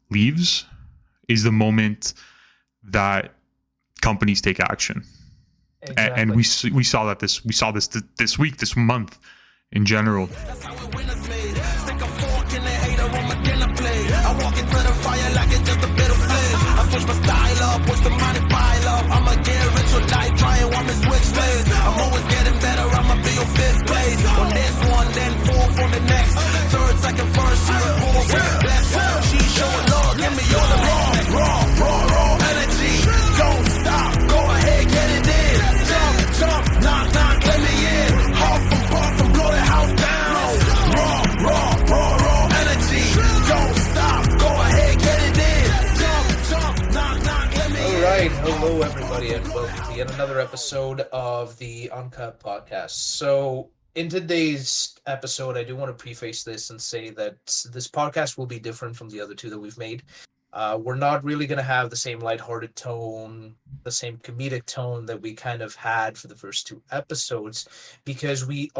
leaves is the moment that companies take action. And Exactly. we saw that this week, this month in general. I walk into the fire like it's just a bit of flame. I switch my style up, push the money pile up. I'ma get rich or die trying, want me switch lanes. I'm always getting better, I'ma be on fifth place. On this one, then fourth on the next. Third, second, first, third, fourth, best. She showing love, give me all the raw energy. Don't stop, go ahead, get it in. Jump, knock, let me in. Half and blow the house down. Raw energy. Don't stop, go ahead, get it in. Jump, knock, let me in. All right, hello everybody, and welcome to yet another episode of the Uncut Podcast. So, in today's episode, I do want to preface this and say that this podcast will be different from the other two that we've made. We're not really going to have the same lighthearted tone, the same comedic tone that we kind of had for the first two episodes, because we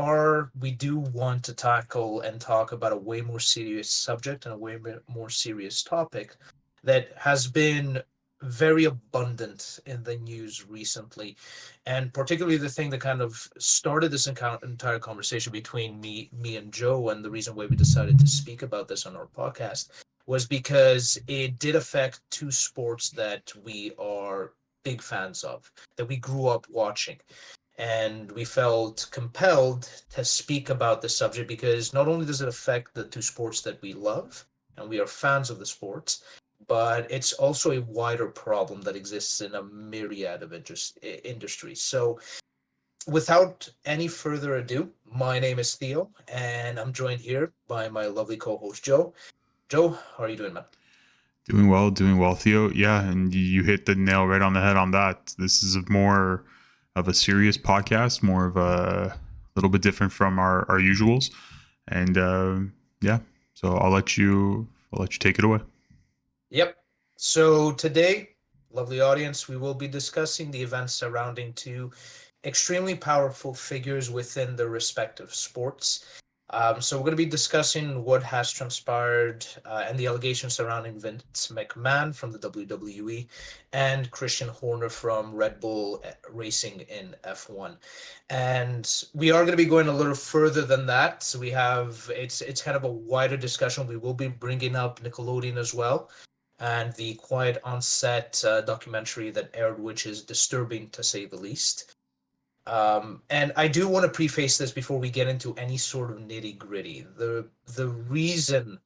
do want to tackle and talk about a way more serious subject and a way more serious topic that has been very abundant in the news recently, and particularly the thing that kind of started this entire conversation between me and Joe, and the reason why we decided to speak about this on our podcast was because it did affect two sports that we are big fans of, that we grew up watching. And we felt compelled to speak about the subject because not only does it affect the two sports that we love, and we are fans of the sports, but it's also a wider problem that exists in a myriad of industries. So, without any further ado, my name is Theo, and I'm joined here by my lovely co-host Joe. Joe, how are you doing, man? Doing well, Theo. Yeah, and you hit the nail right on the head on that. This is more of a serious podcast, more of a little bit different from our usuals, and yeah. So I'll let you take it away. Yep. So today, lovely audience, we will be discussing the events surrounding two extremely powerful figures within their respective sports. So we're going to be discussing what has transpired and the allegations surrounding Vince McMahon from the WWE and Christian Horner from Red Bull Racing in F1. And we are going to be going a little further than that. So we have it's kind of a wider discussion. We will be bringing up Nickelodeon as well, and the Quiet on Set documentary that aired, which is disturbing to say the least. And I do want to preface this before we get into any sort of nitty gritty. The reason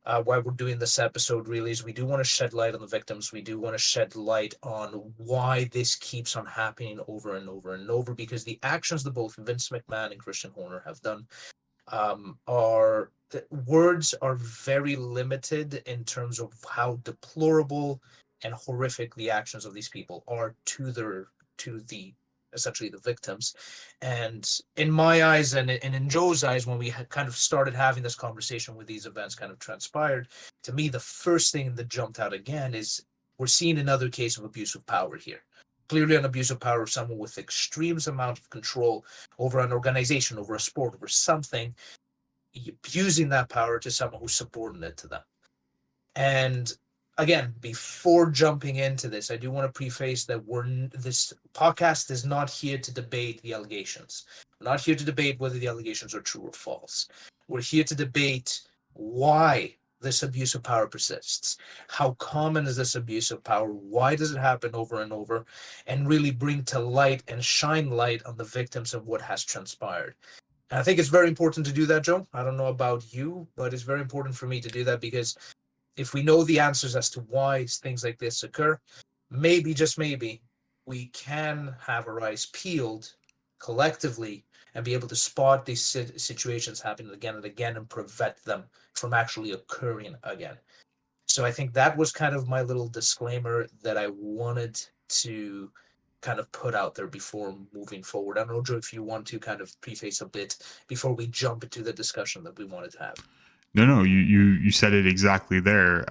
why we're doing this episode really is we do want to shed light on the victims. We do want to shed light on why this keeps on happening over and over and over, because the actions that both Vince McMahon and Christian Horner have done are the words are very limited in terms of how deplorable and horrific the actions of these people are to the essentially the victims. And in my eyes and in Joe's eyes, when we had kind of started having this conversation with these events kind of transpired, to me, the first thing that jumped out again is we're seeing another case of abuse of power here. Clearly an abuse of power of someone with extreme amount of control over an organization, over a sport, over something, abusing that power to someone who's subordinate to them. And again, before jumping into this, I do want to preface that this podcast is not here to debate the allegations. We're not here to debate whether the allegations are true or false. We're here to debate why this abuse of power persists. How common is this abuse of power? Why does it happen over and over? And really bring to light and shine light on the victims of what has transpired. And I think it's very important to do that, Joe. I don't know about you, but it's very important for me to do that because if we know the answers as to why things like this occur, maybe, just maybe, we can have our eyes peeled collectively and be able to spot these situations happening again and again and prevent them from actually occurring again. So I think that was kind of my little disclaimer that I wanted to kind of put out there before moving forward. I don't know, Joe, if you want to kind of preface a bit before we jump into the discussion that we wanted to have. No, you said it exactly there.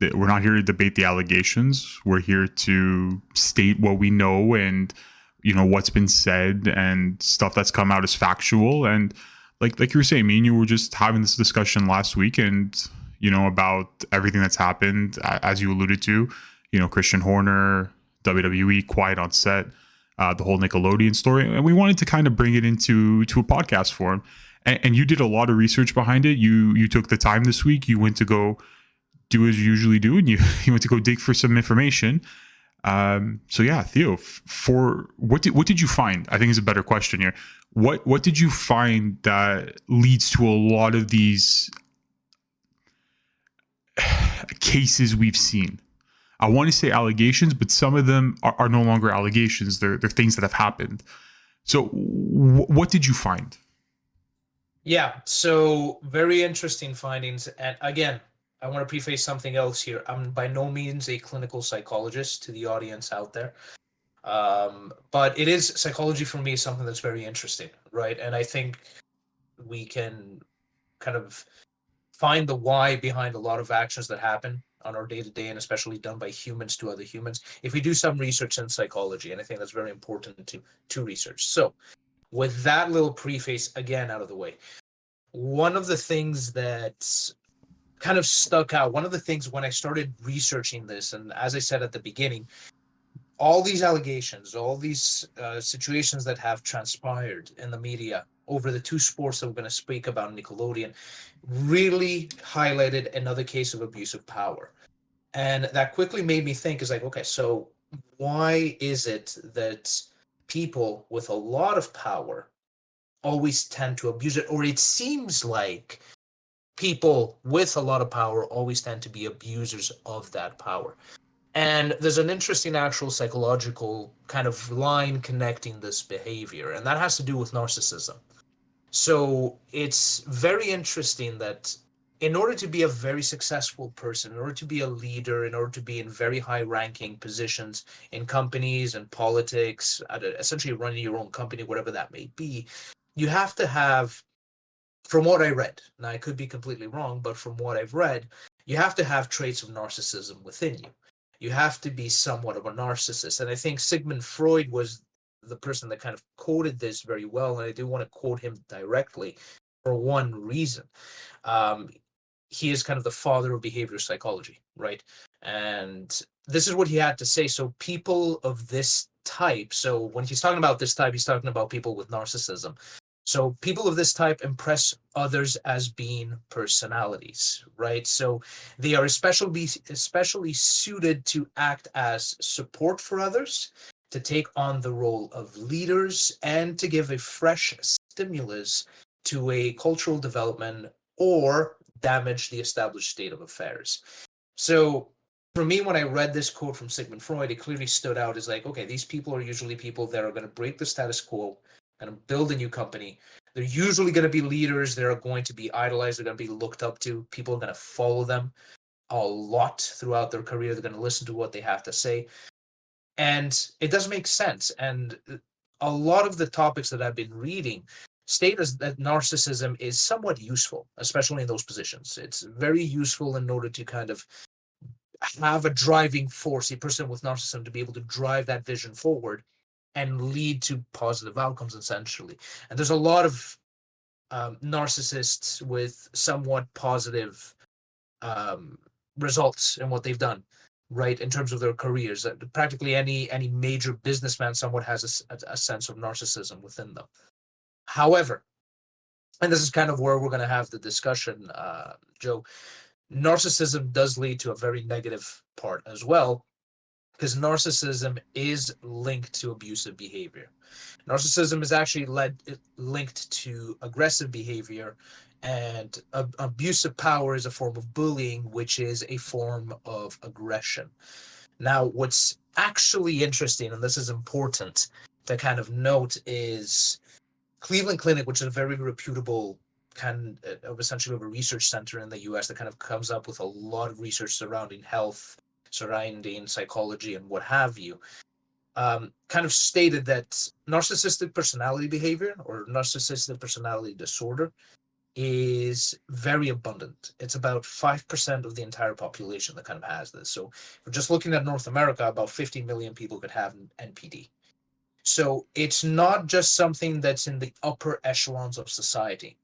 We're not here to debate the allegations. We're here to state what we know and what's been said and stuff that's come out as factual. And like you were saying, me and you were just having this discussion last week, and about everything that's happened, as you alluded to, Christian Horner, WWE, quiet on set, the whole Nickelodeon story. And we wanted to kind of bring it into a podcast form. And you did a lot of research behind it. You took the time this week. You went to go do as you usually do, and you went to go dig for some information. So yeah, Theo, for what did you find? I think is a better question here. What did you find that leads to a lot of these cases we've seen? I want to say allegations, but some of them are no longer allegations. They're things that have happened. So what did you find? Yeah, so very interesting findings. And again, I want to preface something else here. I'm by no means a clinical psychologist to the audience out there. But it is psychology for me is something that's very interesting, right? And I think we can kind of find the why behind a lot of actions that happen on our day-to-day, and especially done by humans to other humans, if we do some research in psychology. And I think that's very important to research. So with that little preface again out of the way, one of the things that kind of stuck out, one of the things when I started researching this, and as I said at the beginning, all these allegations, all these situations that have transpired in the media over the two sports that we're going to speak about, Nickelodeon, really highlighted another case of abuse of power. And that quickly made me think, is like, okay, so why is it that people with a lot of power always tend to abuse it? Or it seems like people with a lot of power always tend to be abusers of that power. And there's an interesting actual psychological kind of line connecting this behavior, and that has to do with narcissism. So it's very interesting that in order to be a very successful person, in order to be a leader, in order to be in very high ranking positions in companies and politics, essentially running your own company, whatever that may be, you have to have, from what I read, now I could be completely wrong, but from what I've read, you have to have traits of narcissism within you. You have to be somewhat of a narcissist. And I think Sigmund Freud was the person that kind of quoted this very well. And I do want to quote him directly for one reason. Um, he is kind of the father of behavioral psychology, right? And this is what he had to say. So people of this type, so when he's talking about this type, he's talking about people with narcissism. So people of this type impress others as being personalities, right? So they are especially suited to act as support for others, to take on the role of leaders, and to give a fresh stimulus to a cultural development or damage the established state of affairs. So for me, when I read this quote from Sigmund Freud, it clearly stood out as like, okay, these people are usually people that are going to break the status quo and build a new company. They're usually going to be leaders. They're going to be idolized. They're going to be looked up to. People are going to follow them a lot throughout their career. They're going to listen to what they have to say. And it does make sense. And a lot of the topics that I've been reading state as that narcissism is somewhat useful, especially in those positions. It's very useful in order to kind of have a driving force, a person with narcissism to be able to drive that vision forward and lead to positive outcomes, essentially. And there's a lot of narcissists with somewhat positive results in what they've done, right, in terms of their careers. Practically any major businessman somewhat has a sense of narcissism within them. However, and this is kind of where we're going to have the discussion, Joe, narcissism does lead to a very negative part as well, because narcissism is linked to abusive behavior. Narcissism is actually linked to aggressive behavior, and abusive power is a form of bullying, which is a form of aggression. Now, what's actually interesting, and this is important to kind of note, is Cleveland Clinic, which is a very reputable kind of essentially of a research center in the US that kind of comes up with a lot of research surrounding health, surrounding psychology, and what have you, kind of stated that narcissistic personality behavior or narcissistic personality disorder is very abundant. It's about 5% of the entire population that kind of has this. So if we're just looking at North America, about 50 million people could have NPD. So it's not just something that's in the upper echelons of society,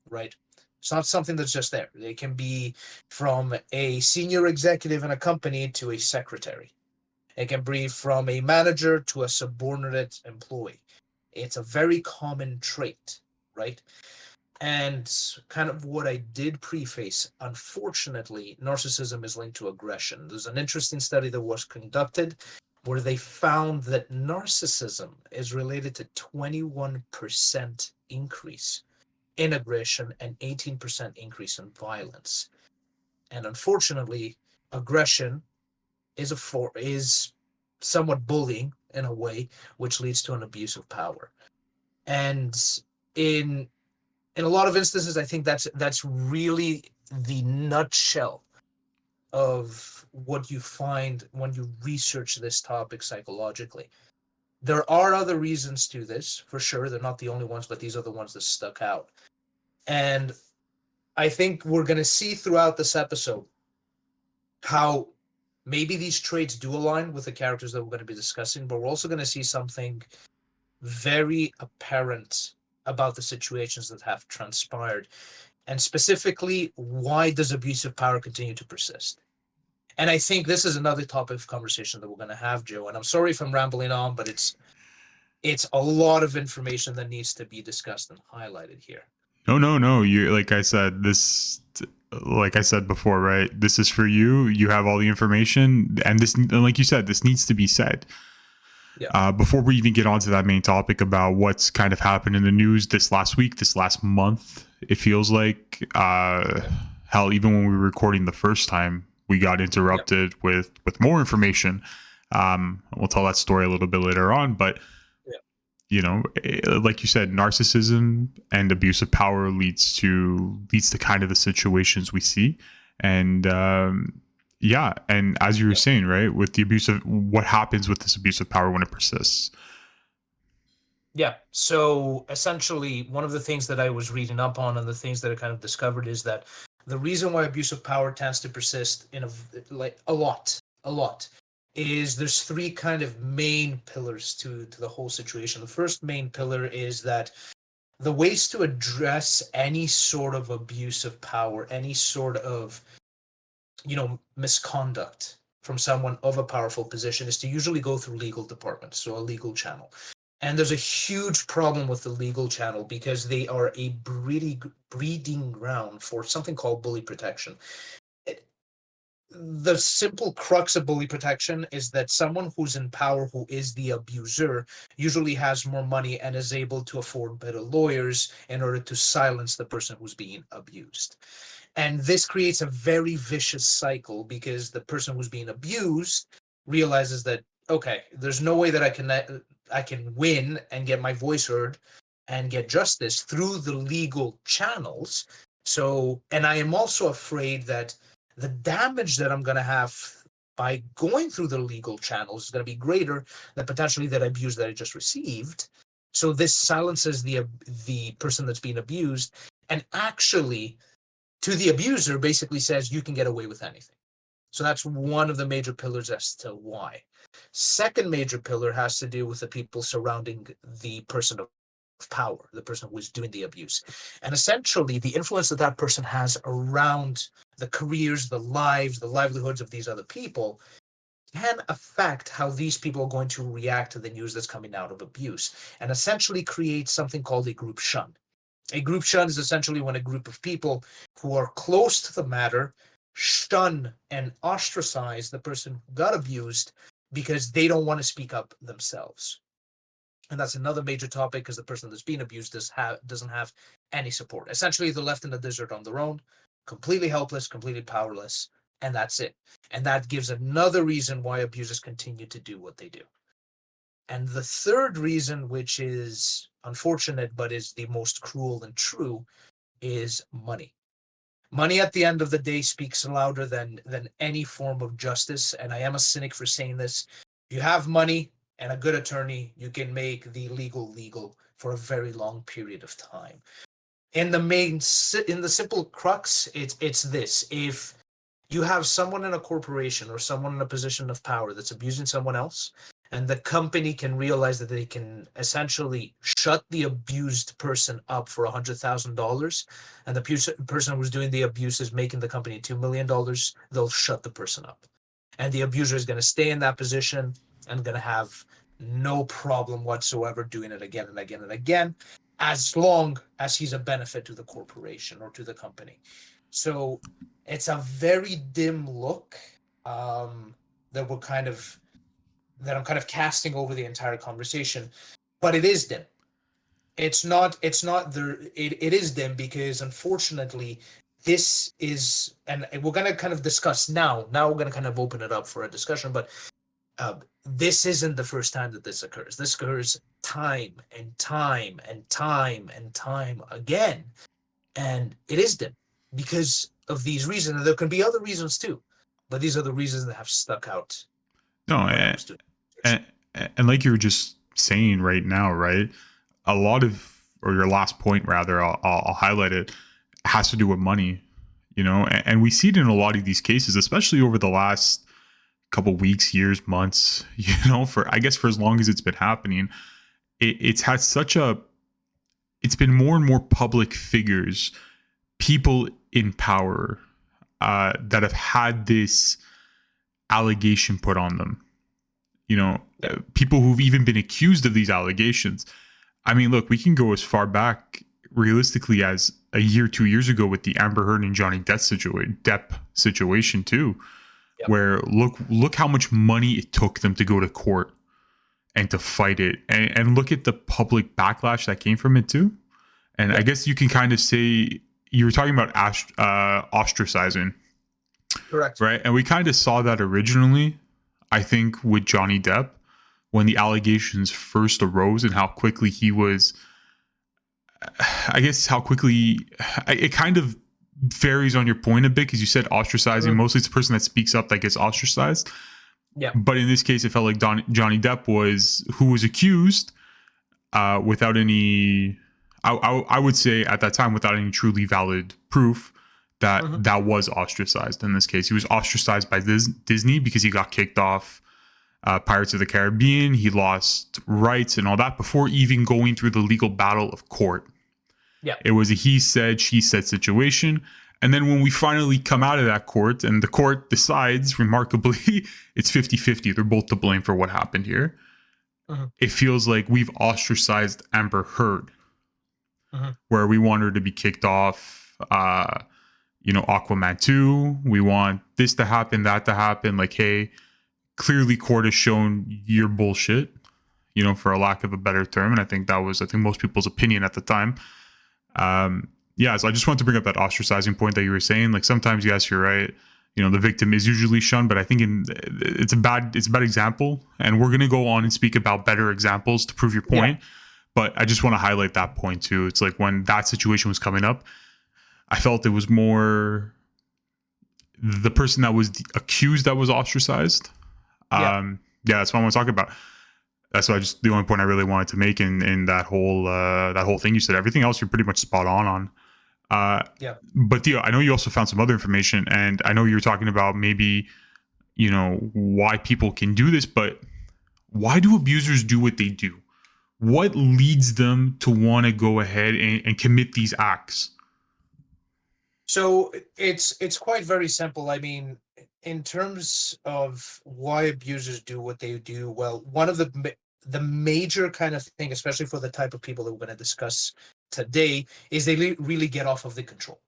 right? It's not something that's just there. It can be from a senior executive in a company to a secretary. It can be from a manager to a subordinate employee. It's a very common trait, right? And kind of what I did preface, unfortunately, narcissism is linked to aggression. There's an interesting study that was conducted where they found that narcissism is related to 21% increase in aggression and 18% increase in violence. And unfortunately, aggression is somewhat bullying in a way, which leads to an abuse of power. And in a lot of instances, I think that's really the nutshell of what you find when you research this topic psychologically. There are other reasons to this, for sure. They're not the only ones, but these are the ones that stuck out. And I think we're going to see throughout this episode how maybe these traits do align with the characters that we're going to be discussing, but we're also going to see something very apparent about the situations that have transpired. And specifically, why does abusive power continue to persist? And I think this is another topic of conversation that we're going to have, Joe. And I'm sorry if I'm rambling on, but it's a lot of information that needs to be discussed and highlighted here. No. You, like I said, like I said before, right? This is for you. You have all the information, and this, like you said, this needs to be said. Yeah. Before we even get onto that main topic about what's kind of happened in the news this last week, this last month, it feels like, hell, even when we were recording the first time, we got interrupted with more information. We'll tell that story a little bit later on, but you know, like you said, narcissism and abuse of power leads to kind of the situations we see. And and as you were saying, right, with the abuse of, what happens with this abuse of power when it persists? Yeah. So essentially, one of the things that I was reading up on and the things that I kind of discovered is that the reason why abuse of power tends to persist in a lot is there's three kind of main pillars to the whole situation. The first main pillar is that the ways to address any sort of abuse of power, any sort of, misconduct from someone of a powerful position, is to usually go through legal departments, so a legal channel. And there's a huge problem with the legal channel because they are a breeding ground for something called bully protection. The simple crux of bully protection is that someone who's in power, who is the abuser, usually has more money and is able to afford better lawyers in order to silence the person who's being abused. And this creates a very vicious cycle because the person who's being abused realizes that, okay, there's no way that I can win and get my voice heard and get justice through the legal channels. So, and I am also afraid that the damage that I'm going to have by going through the legal channels is going to be greater than potentially that abuse that I just received. So this silences the person that's being abused, and actually, to the abuser, basically says you can get away with anything. So that's one of the major pillars as to why. Second major pillar has to do with the people surrounding the person of power, the person who is doing the abuse. And essentially, the influence that that person has around the careers, the lives, the livelihoods of these other people can affect how these people are going to react to the news that's coming out of abuse, and essentially create something called a group shun. A group shun is essentially when a group of people who are close to the matter shun and ostracize the person who got abused because they don't want to speak up themselves. And that's another major topic because the person that's being abused doesn't have any support. Essentially, they're left in the desert on their own, completely helpless, completely powerless, and that's it. And that gives another reason why abusers continue to do what they do. And the third reason, which is unfortunate but is the most cruel and true, is money. Money at the end of the day speaks louder than any form of justice. And I am a cynic for saying this. If you have money and a good attorney, you can make the legal for a very long period of time. In the simple crux, it's this: if you have someone in a corporation or someone in a position of power that's abusing someone else, and the company can realize that they can essentially shut the abused person up for $100,000, and the person who's doing the abuse is making the company $2 million, they'll shut the person up. And the abuser is going to stay in that position and going to have no problem whatsoever doing it again and again and again, as long as he's a benefit to the corporation or to the company. So it's a very dim look that we're kind of that I'm kind of casting over the entire conversation, but it is dim. It's not there. It is dim because unfortunately this is, and we're going to kind of discuss now we're going to kind of open it up for a discussion, but this isn't the first time that this occurs. This occurs time and time and time and time again, and it is dim because of these reasons. And there can be other reasons too, but these are the reasons that have stuck out. No, and like you were just saying right now, right? A lot of, or your last point rather, I'll highlight it, has to do with money, and we see it in a lot of these cases, especially over the last couple weeks, years, months, for as long as it's been happening. It's had it's been more and more public figures, people in power, that have had this allegation put on them. People who've even been accused of these allegations. I mean, look, we can go as far back realistically as a year, 2 years ago with the Amber Heard and Johnny Depp situation too, where look how much money it took them to go to court and to fight it, and look at the public backlash that came from it too. And I guess you can kind of say you were talking about ostracizing, correct? Right, and we kind of saw that originally, I think, with Johnny Depp when the allegations first arose and how quickly he was. It kind of varies on your point a bit because you said ostracizing. Mostly it's the person that speaks up that gets ostracized. Yeah. But in this case, it felt like Johnny Depp who was accused without any, I would say at that time, without any truly valid proof that was ostracized. In this case, he was ostracized by Disney because he got kicked off Pirates of the Caribbean. He lost rights and all that before even going through the legal battle of court. Yeah. It was a he said, she said situation. And then when we finally come out of that court and the court decides, remarkably, it's 50-50. They're both to blame for what happened here. It feels like we've ostracized Amber Heard, where we want her to be kicked off. Aquaman 2. We want this to happen, that to happen. Like, hey, clearly court has shown your bullshit, for a lack of a better term. And I think that was, most people's opinion at the time. So I just wanted to bring up that ostracizing point that you were saying. Like, sometimes, yes, you're right. The victim is usually shunned, but I think it's a bad example. And we're going to go on and speak about better examples to prove your point. Yeah. But I just want to highlight that point too. It's like when that situation was coming up, I felt it was more the person that was accused that was ostracized. That's what I want to talk about. That's the only point I really wanted to make in that whole thing you said. Everything else you're pretty much spot on. But Theo, I know you also found some other information, and I know you were talking about maybe, why people can do this, but why do abusers do what they do? What leads them to want to go ahead and commit these acts? So it's quite very simple. I mean, in terms of why abusers do what they do, well, one of the major kind of thing, especially for the type of people that we're going to discuss today, is they really get off of the control.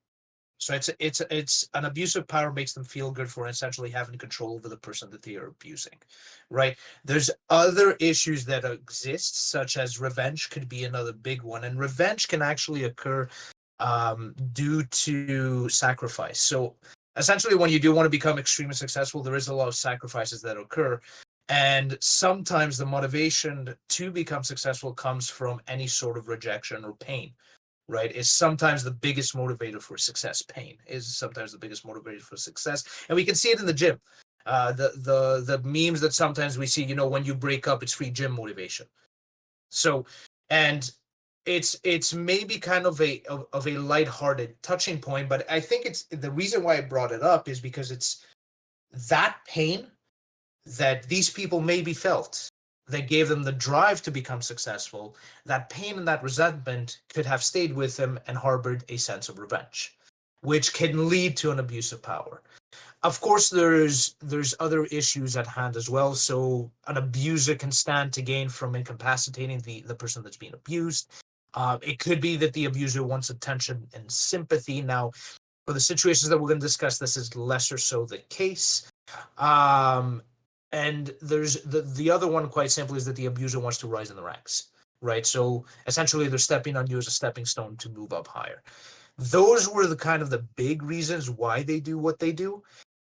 So it's an abuse of power makes them feel good for essentially having control over the person that they are abusing, right? There's other issues that exist, such as revenge could be another big one, and revenge can actually occur due to sacrifice. So essentially, when you do want to become extremely successful, there is a lot of sacrifices that occur. And sometimes the motivation to become successful comes from any sort of rejection or pain, right? Is sometimes the biggest motivator for success. Pain is sometimes the biggest motivator for success. And we can see it in the gym. The memes that sometimes we see, when you break up, it's free gym motivation. So, and it's maybe kind of a lighthearted touching point, but I think it's the reason why I brought it up is because it's that pain that these people maybe felt that gave them the drive to become successful, that pain and that resentment could have stayed with them and harbored a sense of revenge, which can lead to an abuse of power. Of course, there's other issues at hand as well. So an abuser can stand to gain from incapacitating the person that's being abused. It could be that the abuser wants attention and sympathy. Now, for the situations that we're going to discuss, this is lesser so the case. And there's the other one, quite simply, is that the abuser wants to rise in the ranks, right? So essentially, they're stepping on you as a stepping stone to move up higher. Those were the kind of the big reasons why they do what they do.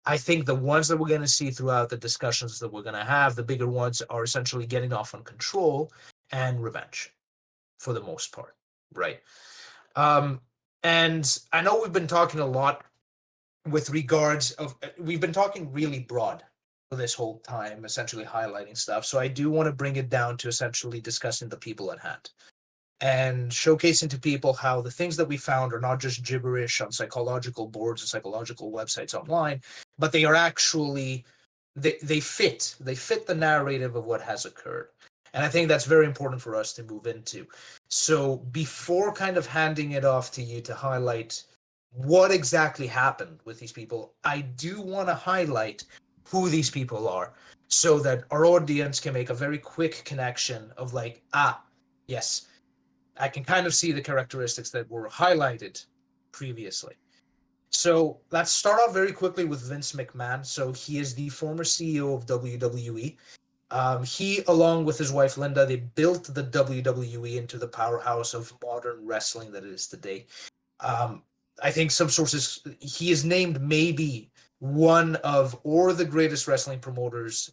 I think the ones that we're going to see throughout the discussions that we're going to have, the bigger ones are essentially getting off on control and revenge for the most part, right? And I know we've been talking a lot with regards of, we've been talking really broad for this whole time, essentially highlighting stuff. So I do want to bring it down to essentially discussing the people at hand and showcasing to people how the things that we found are not just gibberish on psychological boards and psychological websites online, but they are actually, they fit the narrative of what has occurred. And I think that's very important for us to move into. So before kind of handing it off to you to highlight what exactly happened with these people, I do want to highlight who these people are so that our audience can make a very quick connection of like, yes, I can kind of see the characteristics that were highlighted previously. So let's start off very quickly with Vince McMahon. So he is the former CEO of WWE. He, along with his wife Linda, they built the WWE into the powerhouse of modern wrestling that it is today. I think some sources, he is named maybe one of or the greatest wrestling promoters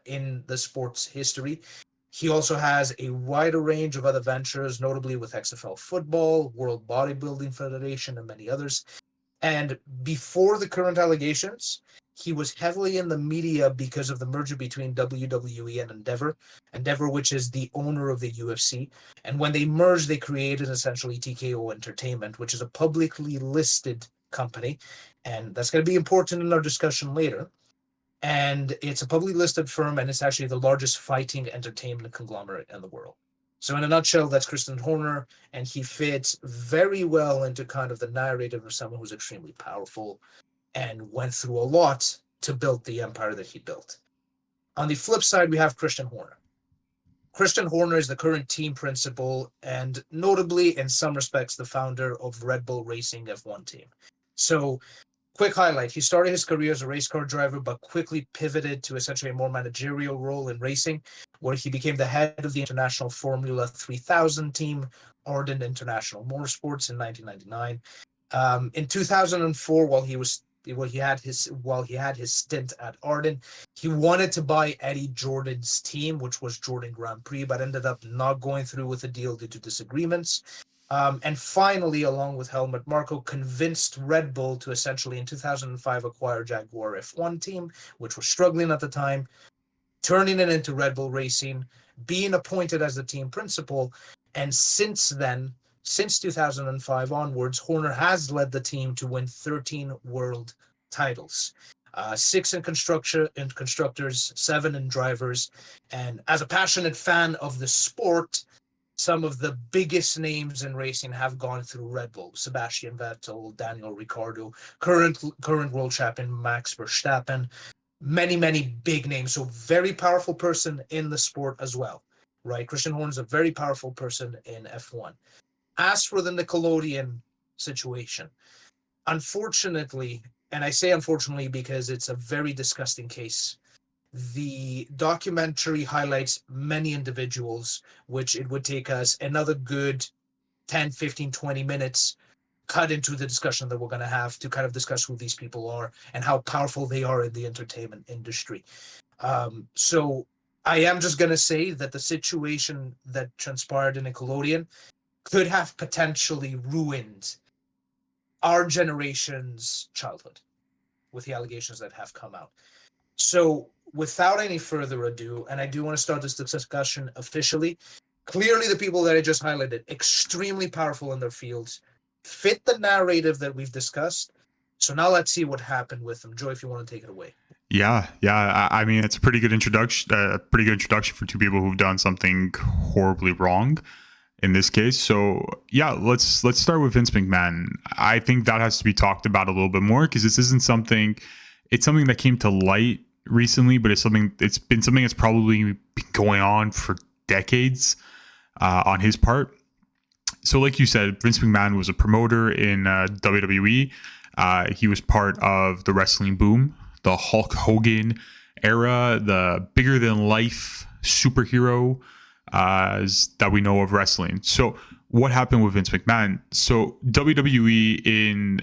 in the sport's history. He also has a wider range of other ventures, notably with XFL Football, World Bodybuilding Federation, and many others. And before the current allegations, he was heavily in the media because of the merger between WWE and Endeavor, which is the owner of the UFC. And when they merged, they created essentially TKO Entertainment, which is a publicly listed company. And that's going to be important in our discussion later. And it's a publicly listed firm, and it's actually the largest fighting entertainment conglomerate in the world. So in a nutshell, that's Christian Horner, and he fits very well into kind of the narrative of someone who's extremely powerful and went through a lot to build the empire that he built. On the flip side, we have Christian Horner. Christian Horner is the current team principal and notably, in some respects, the founder of Red Bull Racing F1 team. So quick highlight, he started his career as a race car driver, but quickly pivoted to essentially a more managerial role in racing, where he became the head of the International Formula 3000 team, Arden International Motorsports, in 1999. In 2004, while he had his stint at Arden, he wanted to buy Eddie Jordan's team, which was Jordan Grand Prix, but ended up not going through with the deal due to disagreements. And finally, along with Helmut Marko, convinced Red Bull to essentially in 2005 acquire Jaguar F1 team, which was struggling at the time, turning it into Red Bull Racing, being appointed as the team principal. And since then, since 2005 onwards, Horner has led the team to win 13 world titles. 6 in constructors, 7 in drivers. And as a passionate fan of the sport, some of the biggest names in racing have gone through Red Bull. Sebastian Vettel, Daniel Ricciardo, current world champion Max Verstappen, many big names. So very powerful person in the sport as well, right? Christian Horner is a very powerful person in F1. As for the Nickelodeon situation, unfortunately, and I say unfortunately because it's a very disgusting case, the documentary highlights many individuals, which it would take us another good 10, 15, 20 minutes cut into the discussion that we're going to have to kind of discuss who these people are and how powerful they are in the entertainment industry. So I am just going to say that the situation that transpired in Nickelodeon could have potentially ruined our generation's childhood with the allegations that have come out. So without any further ado, and I do want to start this discussion officially, clearly the people that I just highlighted, extremely powerful in their fields, fit the narrative that we've discussed. So now let's see what happened with them. Joy, if you want to take it away. Yeah, yeah. I mean, it's a pretty good introduction. Pretty good introduction for two people who've done something horribly wrong in this case. So yeah, let's start with Vince McMahon. I think that has to be talked about a little bit more because this isn't something. It's something that came to light recently, but it's been something that's probably been going on for decades on his part. So, like you said, Vince McMahon was a promoter in WWE. He was part of the wrestling boom, the Hulk Hogan era, the bigger than life superhero that we know of wrestling. So, what happened with Vince McMahon? So, WWE in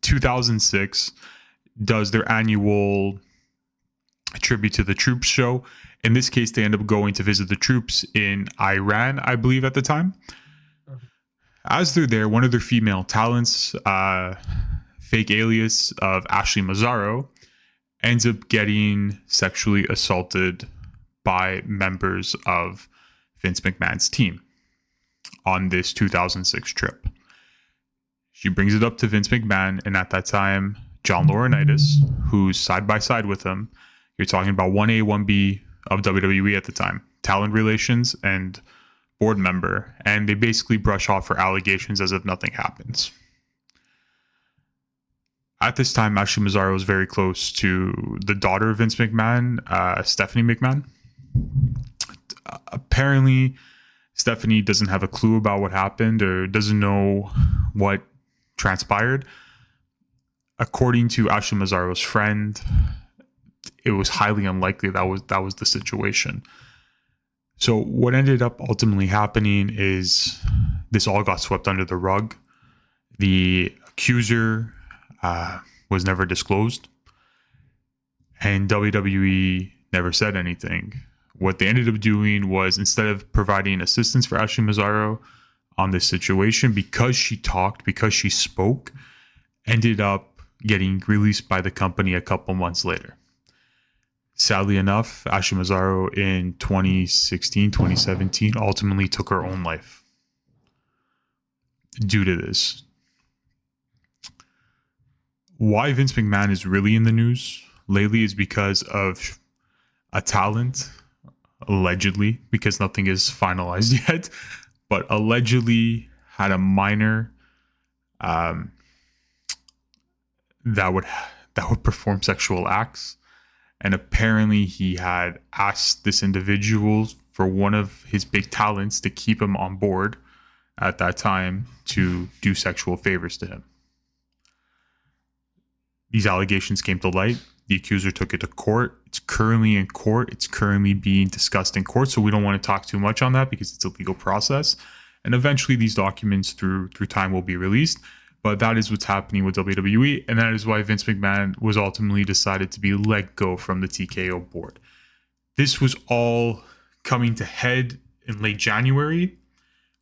2006 does their annual tribute to the troops show. In this case, they end up going to visit the troops in Iran, I believe, at the time. As they're there, one of their female talents, fake alias of Ashley Mazzaro, ends up getting sexually assaulted by members of Vince McMahon's team on this 2006 trip. She brings it up to Vince McMahon, and at that time, John Laurinaitis, who's side by side with him, you're talking about 1A, 1B of WWE at the time, talent relations and board member, and they basically brush off her allegations as if nothing happens. At this time, Ashley Mazzaro was very close to the daughter of Vince McMahon, Stephanie McMahon. Apparently, Stephanie doesn't have a clue about what happened or doesn't know what transpired. According to Ashley Mazzaro's friend, it was highly unlikely that was the situation. So what ended up ultimately happening is this all got swept under the rug. The accuser was never disclosed, and WWE never said anything. What they ended up doing was, instead of providing assistance for Ashley Mazzaro on this situation, because she talked, because she spoke, ended up getting released by the company a couple months later. Sadly enough, Ashley Mazzaro in 2016, 2017 ultimately took her own life due to this. Why Vince McMahon is really in the news lately is because of a talent, allegedly, because nothing is finalized yet, but allegedly had a minor that would perform sexual acts. And apparently he had asked this individual for one of his big talents to keep him on board at that time to do sexual favors to him. These allegations came to light. The accuser took it to court. It's currently in court. It's currently being discussed in court. So we don't want to talk too much on that because it's a legal process. And eventually these documents through time will be released. But that is what's happening with WWE, and that is why Vince McMahon was ultimately decided to be let go from the TKO board. This was all coming to head in late January.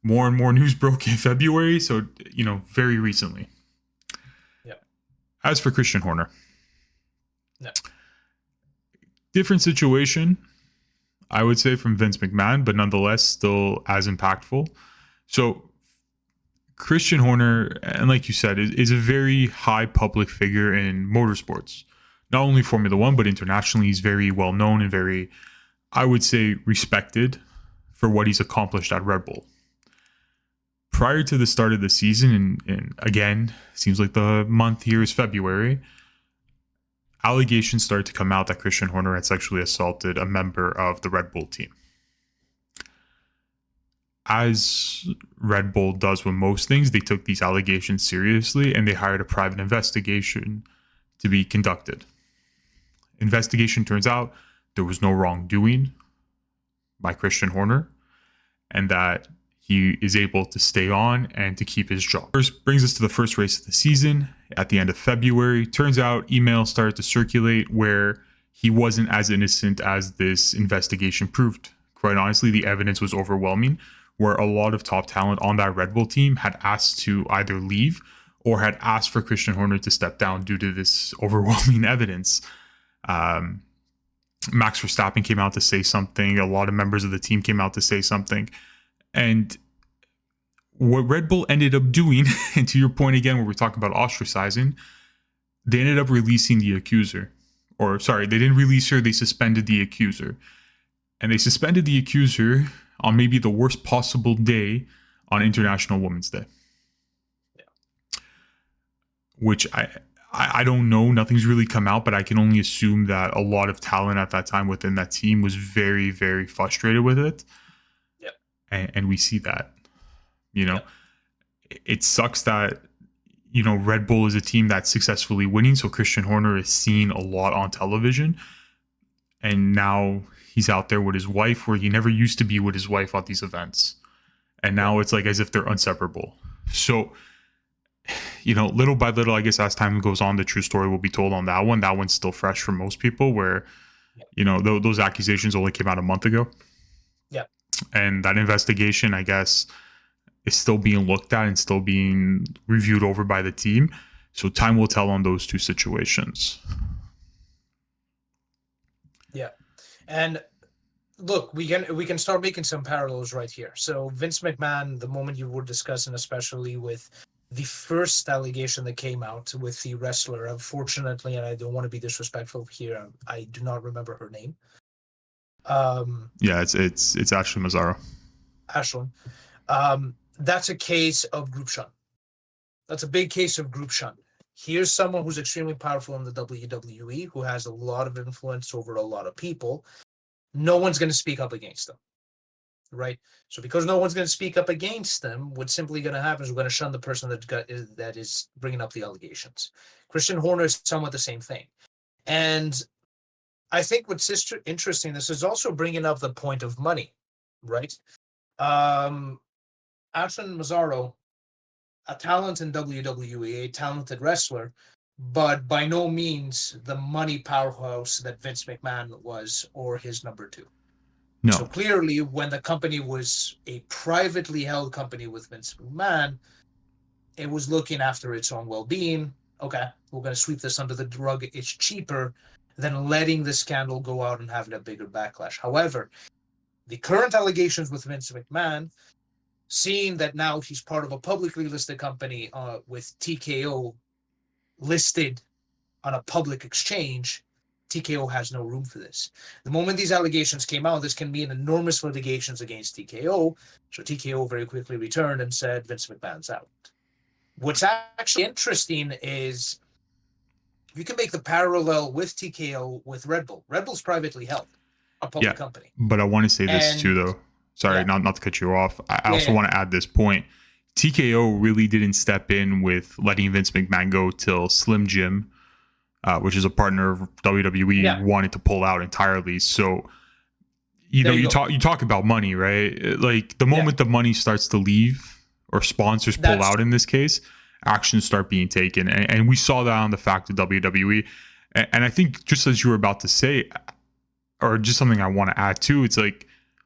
More and more news broke in February, so, very recently. Yeah. As for Christian Horner. No. Different situation, I would say, from Vince McMahon, but nonetheless still as impactful. So, Christian Horner, and like you said, is a very high public figure in motorsports. Not only Formula One, but internationally, he's very well known and very, I would say, respected for what he's accomplished at Red Bull. Prior to the start of the season, and again, seems like the month here is February, allegations started to come out that Christian Horner had sexually assaulted a member of the Red Bull team. As Red Bull does with most things, they took these allegations seriously and they hired a private investigation to be conducted. Investigation turns out there was no wrongdoing by Christian Horner and that he is able to stay on and to keep his job. First brings us to the first race of the season at the end of February. Turns out emails started to circulate where he wasn't as innocent as this investigation proved. Quite honestly, the evidence was overwhelming, where a lot of top talent on that Red Bull team had asked to either leave or had asked for Christian Horner to step down due to this overwhelming evidence. Max Verstappen came out to say something. A lot of members of the team came out to say something. And what Red Bull ended up doing, and to your point again, where we're talking about ostracizing, they ended up releasing the accuser or sorry, they didn't release her. They suspended the accuser, and they suspended the accuser on maybe the worst possible day on International Women's Day. Yeah. Which I don't know. Nothing's really come out, but I can only assume that a lot of talent at that time within that team was very, very frustrated with it. Yeah. And we see that, It sucks that, Red Bull is a team that's successfully winning. So Christian Horner is seen a lot on television. And now he's out there with his wife, where he never used to be with his wife at these events. And now it's like as if they're inseparable. So, little by little, I guess as time goes on, the true story will be told on that one. That one's still fresh for most people, where, those accusations only came out a month ago. Yeah. And that investigation, I guess, is still being looked at and still being reviewed over by the team. So time will tell on those two situations. Yeah. And look, we can start making some parallels right here. So Vince McMahon, the moment you were discussing, especially with the first allegation that came out with the wrestler, unfortunately, and I don't want to be disrespectful here, I do not remember her name. Yeah, it's Ashley Mazzaro. Ashlyn. That's a case of group shunt. That's a big case of group shunt. Here's someone who's extremely powerful in the WWE, who has a lot of influence over a lot of people. No one's going to speak up against them, right? So because no one's going to speak up against them, what's simply going to happen is we're going to shun the person that is bringing up the allegations. Christian Horner is somewhat the same thing. And I think what's interesting, this is also bringing up the point of money, right? Ashlyn Mazzaro, a talent in WWE, a talented wrestler, but by no means the money powerhouse that Vince McMahon was, or his number two. No. So clearly, when the company was a privately held company with Vince McMahon, it was looking after its own well-being. Okay, we're going to sweep this under the rug. It's cheaper than letting the scandal go out and having a bigger backlash. However, the current allegations with Vince McMahon, seeing that now he's part of a publicly listed company with TKO listed on a public exchange, TKO has no room for this. The moment these allegations came out, this can mean enormous litigations against TKO. So TKO very quickly returned and said Vince McMahon's out. What's actually interesting is you can make the parallel with TKO with Red Bull. Red Bull's privately held, a public company. But I want to say this too, though. Sorry, not to cut you off. I also want to add this point. TKO really didn't step in with letting Vince McMahon go till Slim Jim, which is a partner of WWE, wanted to pull out entirely. So, you talk about money, right? Like the moment the money starts to leave or sponsors pull out in this case, actions start being taken. And we saw that on the fact of WWE. And I think just as you were about to say, or just something I want to add too, it's like,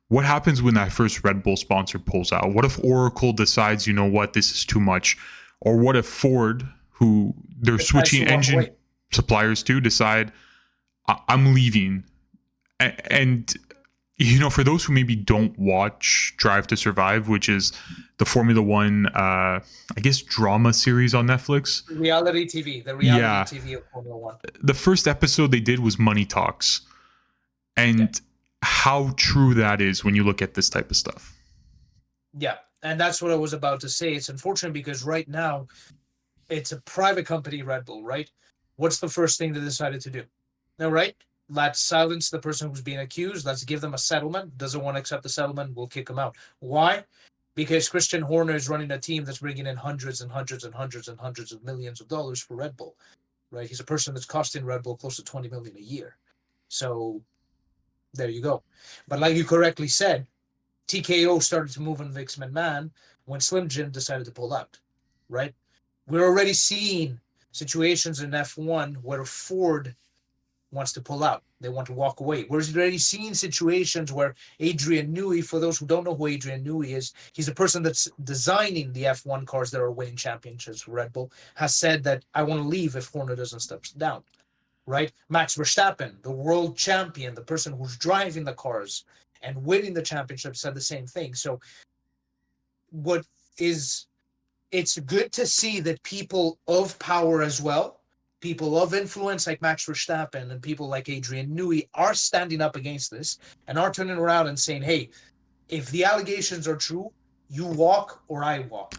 what happens when that first Red Bull sponsor pulls out? What if Oracle decides, you know what, this is too much? Or what if Ford, who they're switching engine suppliers to, decide, I'm leaving? And, for those who maybe don't watch Drive to Survive, which is the Formula One, I guess, drama series on Netflix. Reality TV, the reality TV of Formula One. The first episode they did was Money Talks. And how true that is when you look at this type of stuff. Yeah, and that's what I was about to say. It's unfortunate because right now it's a private company, Red Bull, right? What's the first thing they decided to do? No, right? Let's silence the person who's being accused. Let's give them a settlement. Doesn't want to accept the settlement, we'll kick them out. Why? Because Christian Horner is running a team that's bringing in hundreds and hundreds and hundreds and hundreds of millions of dollars for Red Bull, right? He's a person that's costing Red Bull close to $20 million a year. So there you go. But like you correctly said, TKO started to move on Vince McMahon when Slim Jim decided to pull out, right? We're already seeing situations in F1 where Ford wants to pull out. They want to walk away. We're already seeing situations where Adrian Newey, for those who don't know who Adrian Newey is, he's a person that's designing the F1 cars that are winning championships for Red Bull, has said that I want to leave if Horner doesn't step down. Right? Max Verstappen, the world champion, the person who's driving the cars and winning the championship, said the same thing. So it's good to see that people of power as well people of influence like Max Verstappen and people like Adrian Newey are standing up against this and are turning around and saying, hey, if the allegations are true, you walk or I walk,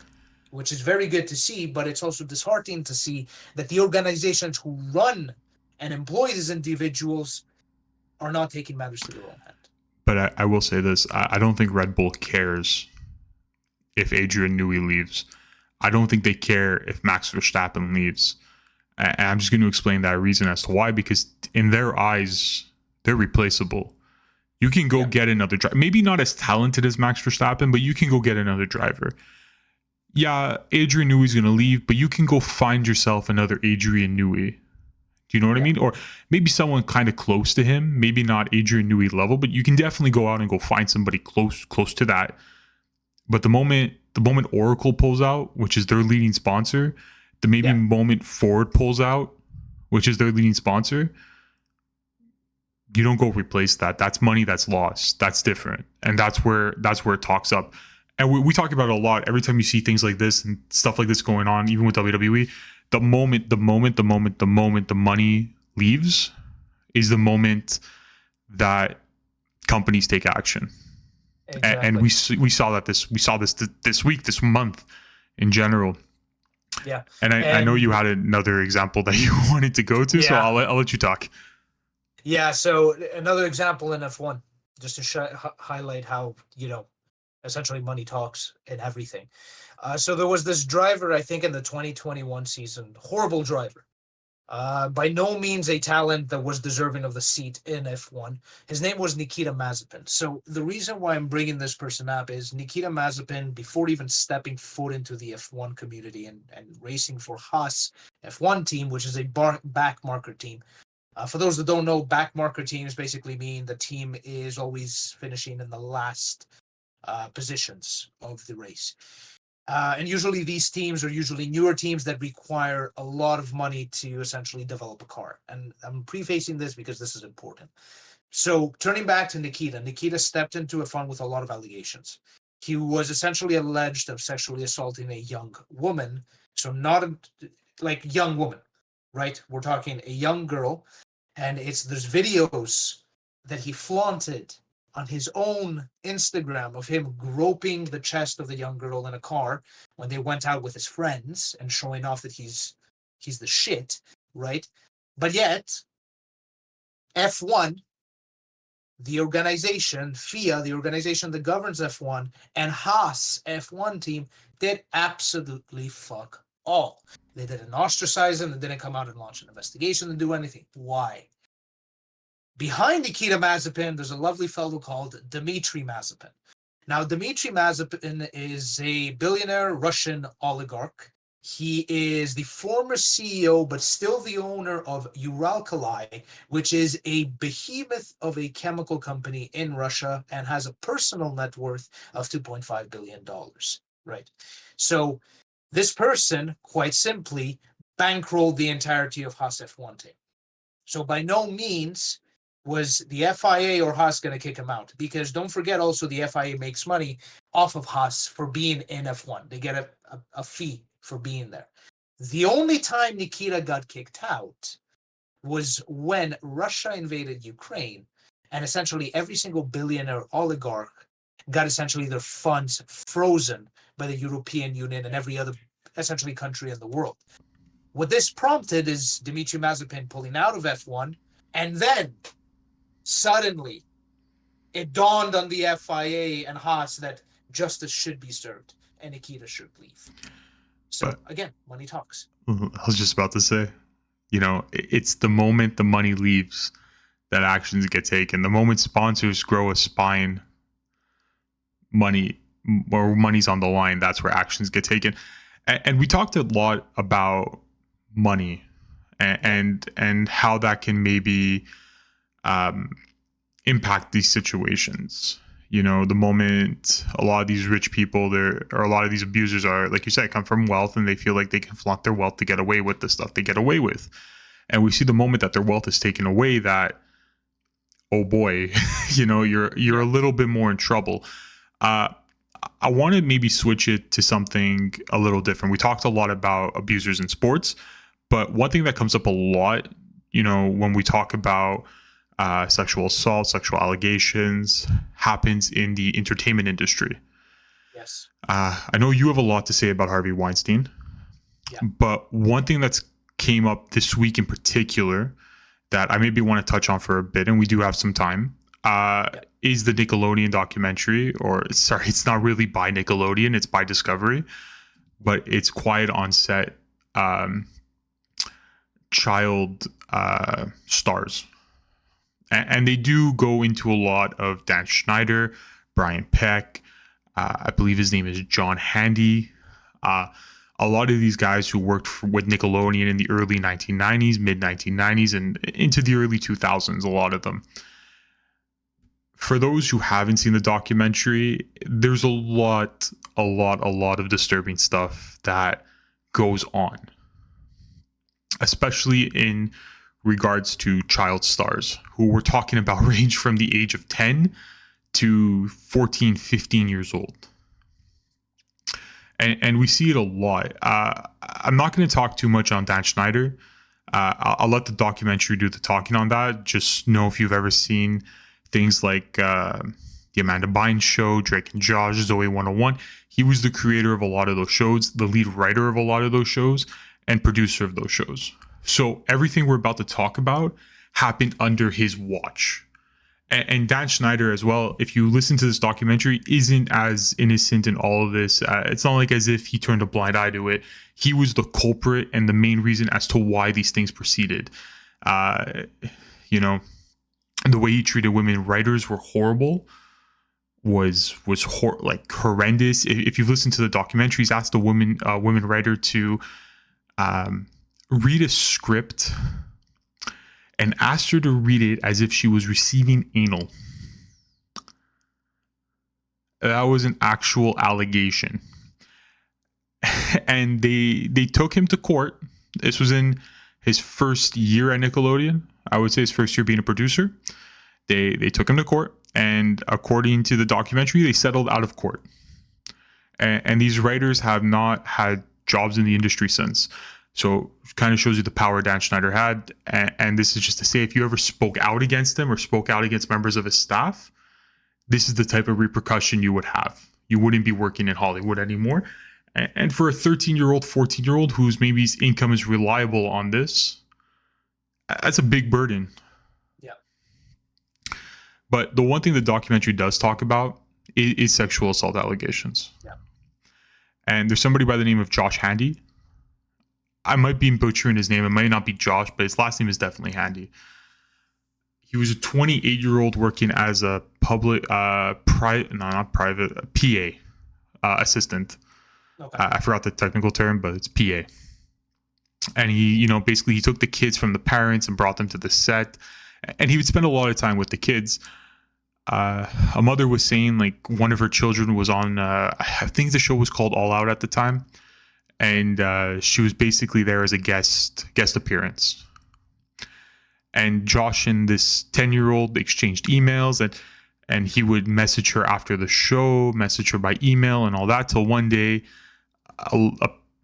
which is very good to see, but it's also disheartening to see that the organizations who run and employ these individuals are not taking matters to their own hand. But I will say this. I don't think Red Bull cares if Adrian Newey leaves. I don't think they care if Max Verstappen leaves. And I'm just going to explain that reason as to why, because in their eyes, they're replaceable. You can go get another driver. Maybe not as talented as Max Verstappen, but you can go get another driver. Yeah, Adrian Newey's going to leave, but you can go find yourself another Adrian Newey. Do you know what I mean? Or maybe someone kind of close to him, maybe not Adrian Newey level, but you can definitely go out and go find somebody close to that. But the moment Oracle pulls out, which is their leading sponsor, the moment Ford pulls out, which is their leading sponsor, you don't go replace that. That's money that's lost. That's different. And that's where it talks up. And we talk about it a lot. Every time you see things like this and stuff like this going on, even with WWE, the moment the money leaves is the moment that companies take action. Exactly. And we saw this week, this month in general. Yeah. And I know you had another example that you wanted to go to, so I'll let you talk. Yeah. So another example in F1, just to highlight how, essentially money talks in everything. So there was this driver, I think in the 2021 season, horrible driver. By no means a talent that was deserving of the seat in F1. His name was Nikita Mazepin. So the reason why I'm bringing this person up is Nikita Mazepin, before even stepping foot into the F1 community and racing for Haas F1 team, which is a back marker team. For those that don't know, back marker teams basically mean the team is always finishing in the last positions of the race. And usually these teams are usually newer teams that require a lot of money to essentially develop a car. And I'm prefacing this because this is important. So turning back to Nikita stepped into F1 with a lot of allegations. He was essentially alleged of sexually assaulting a young woman. So not like young woman, right? We're talking a young girl. And there's videos that he flaunted on his own Instagram of him groping the chest of the young girl in a car when they went out with his friends and showing off that he's the shit, right? But yet, F1, the organization, FIA, the organization that governs F1, and Haas F1 team did absolutely fuck all. They didn't ostracize him, they didn't come out and launch an investigation and do anything. Why? Behind Nikita Mazepin, there's a lovely fellow called Dmitry Mazepin. Now, Dmitry Mazepin is a billionaire Russian oligarch. He is the former CEO, but still the owner of Uralkali, which is a behemoth of a chemical company in Russia and has a personal net worth of $2.5 billion, right? So this person, quite simply, bankrolled the entirety of Haas F1 team. So by no means was the FIA or Haas going to kick him out, because don't forget also the FIA makes money off of Haas for being in F1. They get a fee for being there. The only time Nikita got kicked out was when Russia invaded Ukraine, and essentially every single billionaire oligarch got essentially their funds frozen by the European Union and every other essentially country in the world. What this prompted is Dmitry Mazepin pulling out of F1, and then suddenly it dawned on the FIA and Haas that justice should be served and Nikita should leave. So again, money talks. I was just about to say, it's the moment the money leaves that actions get taken. The moment sponsors grow a spine, money's on the line, that's where actions get taken. And we talked a lot about money and how that can maybe impact these situations. The moment a lot of these rich people or a lot of these abusers are, like you said, come from wealth, and they feel like they can flaunt their wealth to get away with the stuff they get away with. And we see the moment that their wealth is taken away that, oh boy, you're a little bit more in trouble. I want to maybe switch it to something a little different. We talked a lot about abusers in sports, But one thing that comes up a lot, when we talk about sexual assault, sexual allegations, happens in the entertainment industry. Yes. I know you have a lot to say about Harvey Weinstein, but one thing that's came up this week in particular that I maybe want to touch on for a bit, and we do have some time, is the Nickelodeon documentary, or sorry, it's not really by Nickelodeon, it's by Discovery, but it's Quiet on Set child stars. And they do go into a lot of Dan Schneider, Brian Peck, I believe his name is John Handy. A lot of these guys who worked with Nickelodeon in the early 1990s, mid 1990s, and into the early 2000s, a lot of them. For those who haven't seen the documentary, there's a lot of disturbing stuff that goes on, especially in regards to child stars who we're talking about range from the age of 10 to 14, 15 years old. And we see it a lot. I'm not going to talk too much on Dan Schneider. I'll let the documentary do the talking on that. Just know if you've ever seen things like The Amanda Bynes Show, Drake and Josh, Zoe 101. He was the creator of a lot of those shows, the lead writer of a lot of those shows, and producer of those shows. So everything we're about to talk about happened under his watch. And Dan Schneider as well, if you listen to this documentary, isn't as innocent in all of this. It's not like as if he turned a blind eye to it. He was the culprit and the main reason as to why these things proceeded. And the way he treated women writers were horrible, was horrendous. If you've listened to the documentaries, asked a women writer to read a script and asked her to read it as if she was receiving anal. That was an actual allegation. And they took him to court. This was in his first year at Nickelodeon. I would say his first year being a producer. They took him to court, and according to the documentary, they settled out of court. And these writers have not had jobs in the industry since. So it kind of shows you the power Dan Schneider had. And this is just to say, if you ever spoke out against him or spoke out against members of his staff, this is the type of repercussion you would have. You wouldn't be working in Hollywood anymore. And for a 13-year-old, 14-year-old whose maybe his income is reliable on this, that's a big burden. Yeah. But the one thing the documentary does talk about is sexual assault allegations. Yeah. And there's somebody by the name of Josh Handy. I might be butchering his name. It might not be Josh, but his last name is definitely Handy. He was a 28-year-old working as a public, PA assistant. Okay. I forgot the technical term, but it's PA. And he, basically he took the kids from the parents and brought them to the set. And he would spend a lot of time with the kids. A mother was saying like one of her children was on, I think the show was called All Out at the time. And she was basically there as a guest appearance. And Josh and this 10-year-old exchanged emails, and he would message her after the show, message her by email and all that, till one day,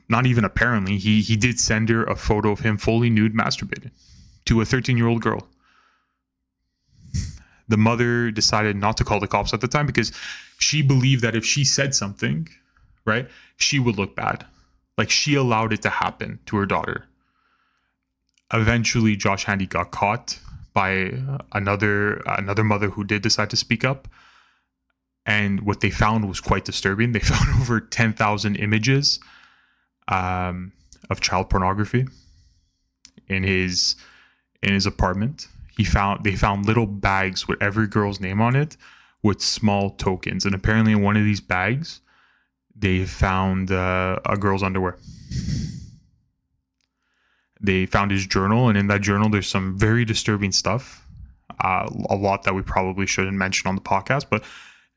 not even apparently, he did send her a photo of him fully nude masturbating to a 13-year-old girl. The mother decided not to call the cops at the time because she believed that if she said something, right, she would look bad. Like she allowed it to happen to her daughter. Eventually, Josh Handy got caught by another mother who did decide to speak up. And what they found was quite disturbing. They found over 10,000 images of child pornography in his apartment. They found little bags with every girl's name on it with small tokens. And apparently in one of these bags, they found a girl's underwear. They found his journal, and in that journal, there's some very disturbing stuff. A lot that we probably shouldn't mention on the podcast, but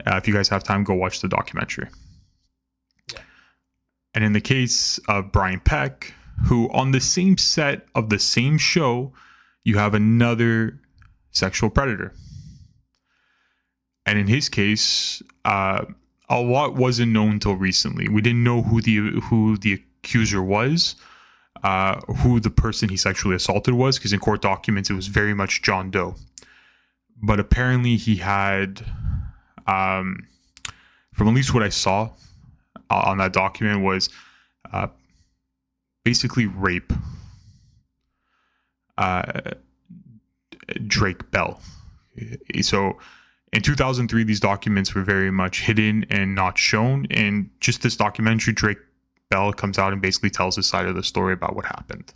if you guys have time, go watch the documentary. Yeah. And in the case of Brian Peck, who on the same set of the same show, you have another sexual predator. And in his case, a lot wasn't known until recently. We didn't know who the accuser was. who the person he sexually assaulted was, because in court documents it was very much John Doe. But apparently he had, from at least what I saw on that document, was basically rape Drake Bell. So in 2003, these documents were very much hidden and not shown. And just this documentary, Drake Bell comes out and basically tells his side of the story about what happened.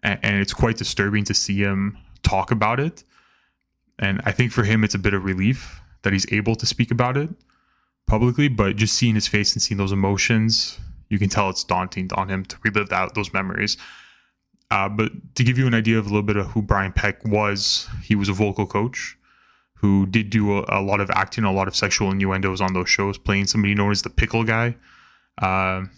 And it's quite disturbing to see him talk about it. And I think for him, it's a bit of relief that he's able to speak about it publicly, but just seeing his face and seeing those emotions, you can tell it's daunting on him to relive those memories. But to give you an idea of a little bit of who Brian Peck was, he was a vocal coach who did do a lot of acting, a lot of sexual innuendos on those shows, playing somebody known as the pickle guy. And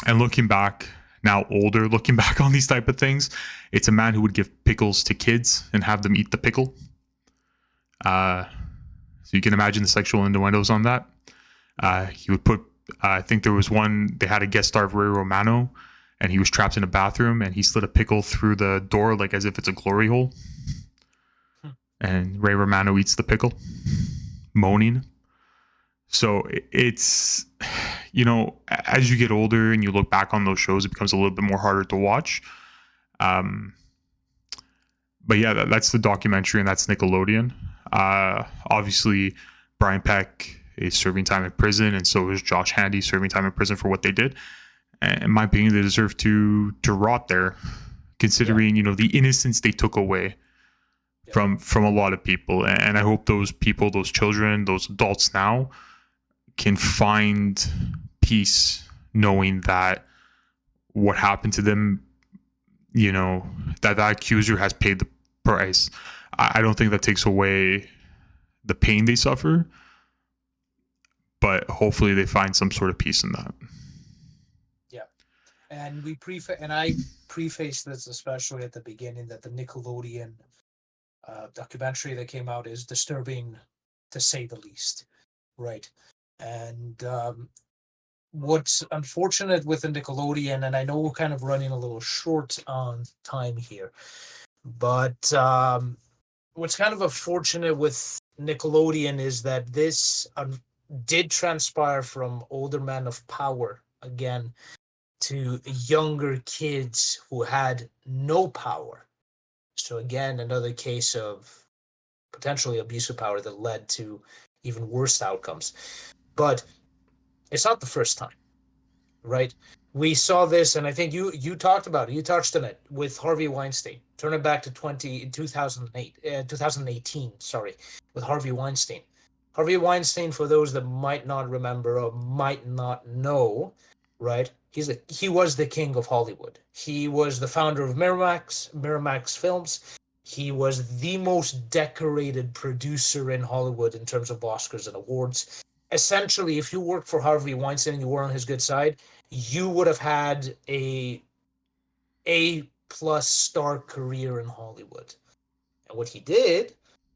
looking back, now older, looking back on these type of things, it's a man who would give pickles to kids and have them eat the pickle. So you can imagine the sexual innuendos on that. He would put, I think there was one, they had a guest star of Ray Romano, and he was trapped in a bathroom, and he slid a pickle through the door like as if it's a glory hole. And Ray Romano eats the pickle, moaning. So it's, you know, as you get older and you look back on those shows, it becomes a little bit more harder to watch. But yeah, that's the documentary, and that's Nickelodeon. Obviously, Brian Peck is serving time in prison, and so is Josh Handy serving time in prison for what they did. And in my opinion, they deserve to rot there, considering you know the innocence they took away from a lot of people. And I hope those people, those children, those adults now can find peace knowing that what happened to them, you know, that accuser has paid the price. I don't think that takes away the pain they suffer, but hopefully they find some sort of peace in that. Yeah. And I preface this especially at the beginning that the Nickelodeon documentary that came out is disturbing, to say the least, right? And what's unfortunate with the Nickelodeon, and I know we're kind of running a little short on time here, but what's kind of unfortunate with Nickelodeon is that this did transpire from older men of power, again, to younger kids who had no power. So again, another case of potentially abuse of power that led to even worse outcomes. But it's not the first time, right? We saw this, and I think you talked about it. You touched on it with Harvey Weinstein. Turn it back to 2018, sorry, with Harvey Weinstein. Harvey Weinstein, for those that might not remember or might not know, right? He was the king of Hollywood. He was the founder of Miramax Films. He was the most decorated producer in Hollywood in terms of Oscars and awards. Essentially, if you worked for Harvey Weinstein and you were on his good side, you would have had a A-plus star career in Hollywood. And what he did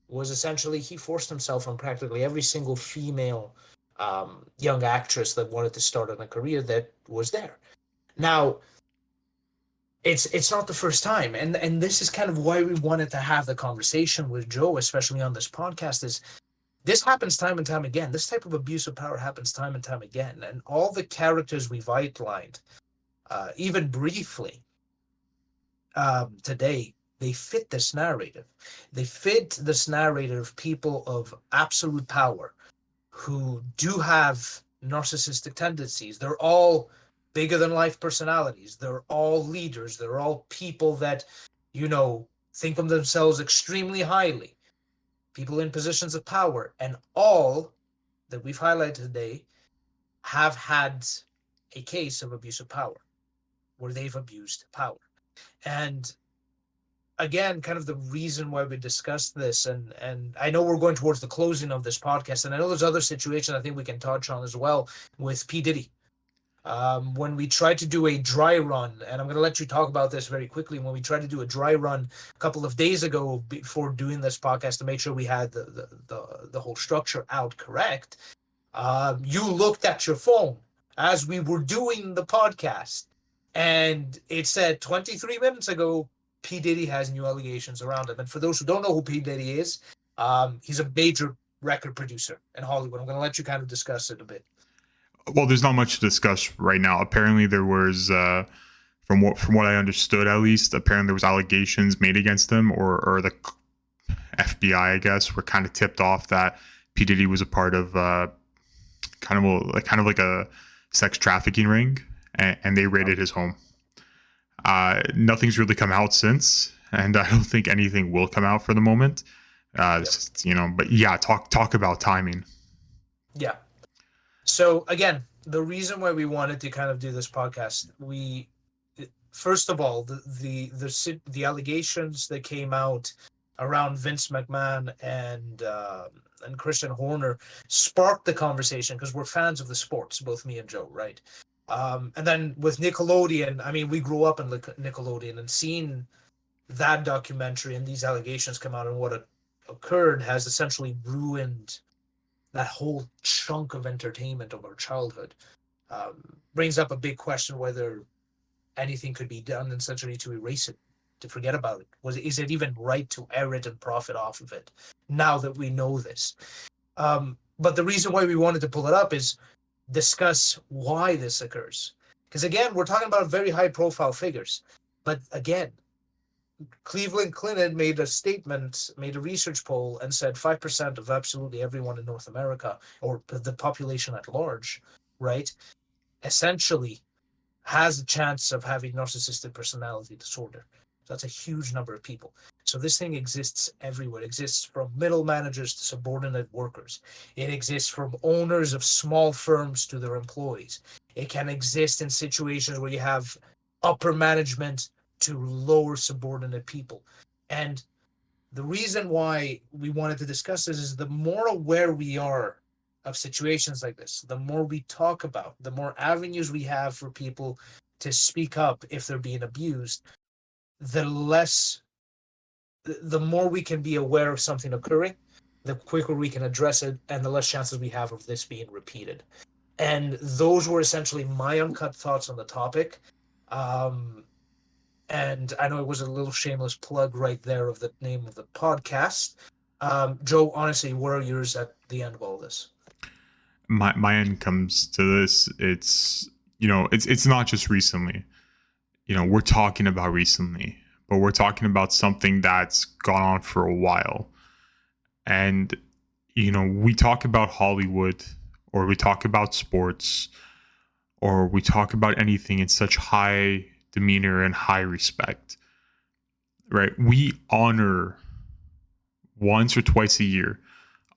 was essentially he forced himself on practically every single female young actress that wanted to start on a career that was there. Now, it's not the first time, and this is kind of why we wanted to have the conversation with Joe, especially on this podcast, is this happens time and time again. This type of abuse of power happens time and time again, and all the characters we've outlined, even briefly today, they fit this narrative. They fit this narrative of people of absolute power who do have narcissistic tendencies. They're all bigger than life personalities. They're all leaders. They're all people that, you know, think of themselves extremely highly. People in positions of power, and all that we've highlighted today have had a case of abuse of power where they've abused power. And again, kind of the reason why we discussed this, and I know we're going towards the closing of this podcast, and I know there's other situations I think we can touch on as well with P. Diddy. When we tried to do a dry run, and I'm going to let you talk about this very quickly, when we tried to do a dry run a couple of days ago before doing this podcast to make sure we had the whole structure out correct, you looked at your phone as we were doing the podcast, And it said 23 minutes ago, P. Diddy has new allegations around him. And for those who don't know who P. Diddy is, he's a major record producer in Hollywood. I'm going to let you kind of discuss it a bit. Well, there's not much to discuss right now. Apparently, there was, from what I understood, at least, apparently there was allegations made against him, or the FBI, I guess, were kind of tipped off that P. Diddy was a part of kind of like a sex trafficking ring, and they raided his home. Nothing's really come out since, and I don't think anything will come out for the moment. Just, but yeah, talk about timing. Yeah. So again, the reason why we wanted to kind of do this podcast, first of all, the allegations that came out around Vince McMahon and Christian Horner sparked the conversation because we're fans of the sports, both me and Joe, right? And then with Nickelodeon, I mean, we grew up in Nickelodeon, and seeing that documentary and these allegations come out and what occurred has essentially ruined that whole chunk of entertainment of our childhood. Brings up a big question whether anything could be done essentially to erase it, to forget about it. Is it even right to air it and profit off of it now that we know this? But the reason why we wanted to pull it up is discuss why this occurs. Because again, we're talking about very high profile figures. But again, Cleveland Clinic made a statement, made a research poll, and said 5% of absolutely everyone in North America, or the population at large, right, essentially has a chance of having narcissistic personality disorder. So that's a huge number of people. So this thing exists everywhere. It exists from middle managers to subordinate workers. It exists from owners of small firms to their employees. It can exist in situations where you have upper management to lower subordinate people. And the reason why we wanted to discuss this is the more aware we are of situations like this, the more we talk about, the more avenues we have for people to speak up if they're being abused, the more we can be aware of something occurring, the quicker we can address it, and the less chances we have of this being repeated. And those were essentially my uncut thoughts on the topic. And I know it was a little shameless plug right there of the name of the podcast. Joe, honestly, what are yours at the end of all this? My end comes to this. It's not just recently. We're talking about recently, but we're talking about something that's gone on for a while. And we talk about Hollywood, or we talk about sports, or we talk about anything in such high demeanor and high respect, right? We honor once or twice a year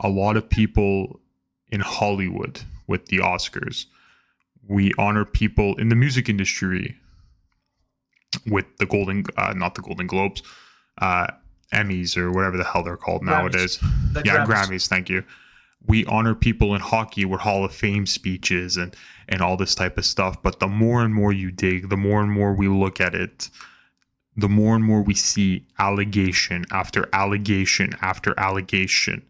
a lot of people in Hollywood with the Oscars. We honor people in the music industry with the not the Golden Globes, Emmys, or whatever the hell they're called nowadays. Grammys. Thank you. We honor people in hockey with Hall of Fame speeches and all this type of stuff. But the more and more you dig, the more and more we look at it, the more and more we see allegation after allegation after allegation.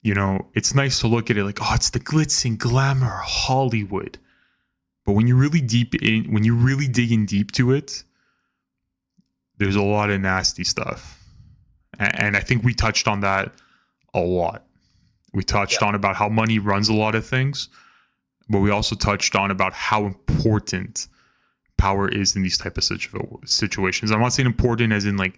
It's nice to look at it like, oh, it's the glitz and glamour of Hollywood. But when you're really digging deep to it, there's a lot of nasty stuff. And I think we touched on that a lot. We touched on about how money runs a lot of things, but we also touched on about how important power is in these type of situations. I'm not saying important as in like,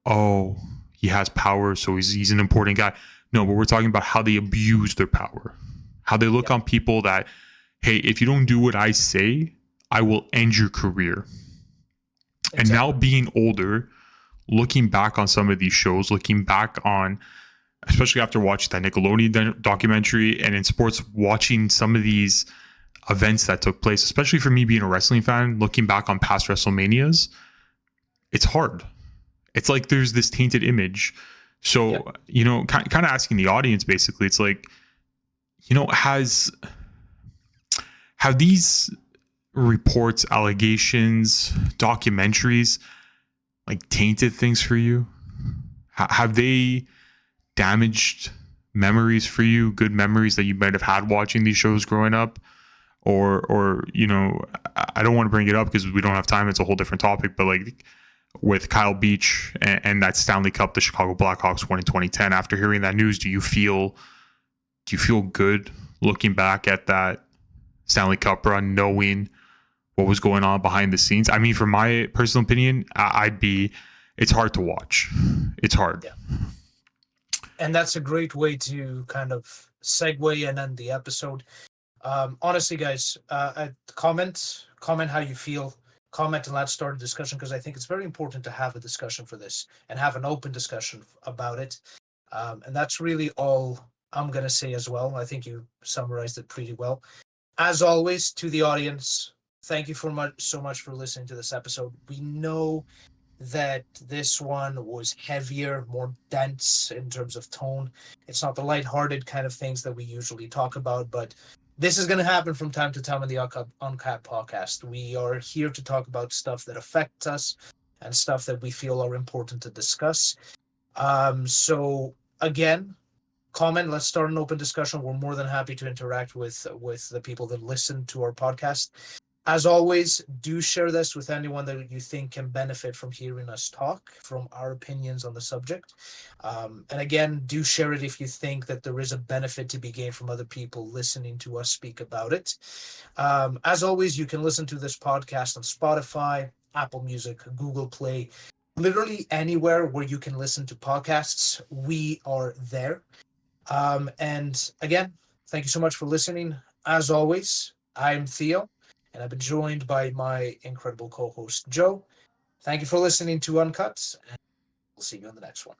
oh, he has power, so he's an important guy. No, but we're talking about how they abuse their power, how they look on people that, hey, if you don't do what I say, I will end your career. Exactly. And now being older, looking back on some of these shows, looking back on, especially after watching that Nickelodeon documentary, and in sports, watching some of these events that took place, especially for me being a wrestling fan, looking back on past WrestleManias, it's hard. It's like there's this tainted image. So, kind of asking the audience, basically, it's like, have these reports, allegations, documentaries, like tainted things for you? Have they damaged memories for you, good memories that you might have had watching these shows growing up? or I don't want to bring it up because we don't have time. It's a whole different topic. But like with Kyle Beach and that Stanley Cup the Chicago Blackhawks won in 2010. After hearing that news, do you feel good looking back at that Stanley Cup run, knowing what was going on behind the scenes? I mean, from my personal opinion, it's hard to watch. It's hard. Yeah. And that's a great way to kind of segue and end the episode. Honestly, guys, comment how you feel. Comment and let's start a discussion, because I think it's very important to have a discussion for this and have an open discussion about it. And that's really all I'm going to say as well. I think you summarized it pretty well. As always, to the audience, thank you so much for listening to this episode. We know that this one was heavier, more dense in terms of tone. It's not the lighthearted kind of things that we usually talk about, but this is going to happen from time to time in the Uncut podcast. We are here to talk about stuff that affects us and stuff that we feel are important to discuss. So again, comment. Let's start an open discussion. We're more than happy to interact with the people that listen to our podcast. As always, do share this with anyone that you think can benefit from hearing us talk, from our opinions on the subject. And again, do share it if you think that there is a benefit to be gained from other people listening to us speak about it. As always, you can listen to this podcast on Spotify, Apple Music, Google Play, literally anywhere where you can listen to podcasts. We are there. And again, thank you so much for listening. As always, I'm Theo, and I've been joined by my incredible co-host, Joe. Thank you for listening to Uncut, and we'll see you on the next one.